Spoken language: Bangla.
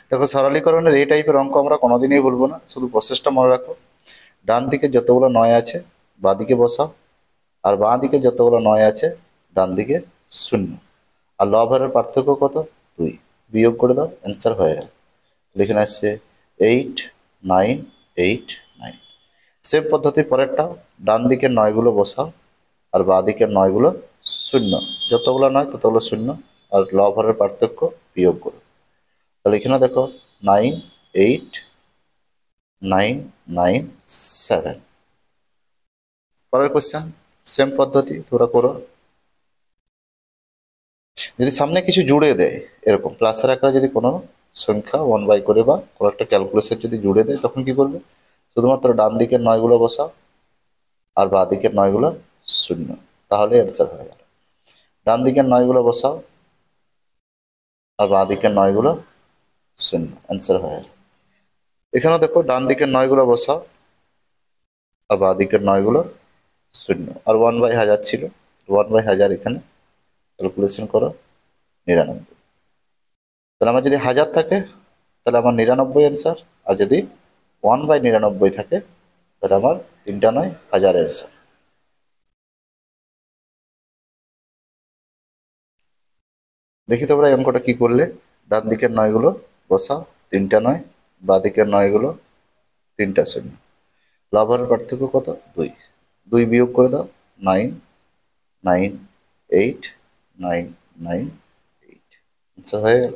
দেখো সরলীকরণের এই টাইপের অঙ্ক আমরা কোনোদিনই ভুলবো না, শুধু প্রসেসটা মনে রাখো। ডান দিকে যতগুলো 9 আছে বাঁ দিকে বসাও, আর বাঁ দিকে যতগুলো 9 আছে ডান দিকে 0। আর লবের পার্থক্য কত? 2। বিয়োগ করে দাও, অ্যান্সার হয়ে গেল। এখানে আসছে 8 9 8 9। সেম পদ্ধতি পরেরটাও, ডান দিকের 9 গুলো বসাও আর বাঁ দিকের 9 গুলো 0। যতগুলো 9 ততগুলো 0, আর লবের পার্থক্য বিয়োগ করো। তাহলে এখানে দেখো 9 8 9 9 7। পরের কোশ্চেন, সেম পদ্ধতি তোমরা করো। যদি সামনে কিছু জুড়ে দেয়, এরকম প্লাসের আকারে যদি কোনো সংখ্যা 1/, করে বা কোনো একটা ক্যালকুলেশন যদি জুড়ে দেয়, তখন কি করবে? শুধুমাত্র ডান দিকের 9 গুলো বসাও আর বাঁ দিকের 9 গুলো 0, তাহলে অ্যান্সার হয়ে গেল। ডান দিকের 9 গুলো বসাও আর বাঁ দিকের 9 গুলো 0, অ্যান্সার হয়ে গেল। এখানেও দেখো ডান দিকের 9 গুলো বসাও আর বাঁ দিকের 9 গুলো 0, আর 1/1000 ছিল, 1/1000 এখানে ক্যালকুলেশন করো, 99। তাহলে আমার যদি 1000 থাকে তাহলে আমার 99 অ্যান্সার, আর যদি 1/99 থাকে তাহলে আমার 3টা 9 1000 অ্যান্সার। দেখি তোমরা এই অঙ্কটা কি করলে। ডান দিকের 9 গুলো বসাও, 3টা 9, বাঁ দিকের 9 গুলো 3টা 0। লবের পার্থক্য কত? 2। 2 বিয়োগ করে দাও, 9 9 8 9 9 8, আচ্ছা হয়ে গেল।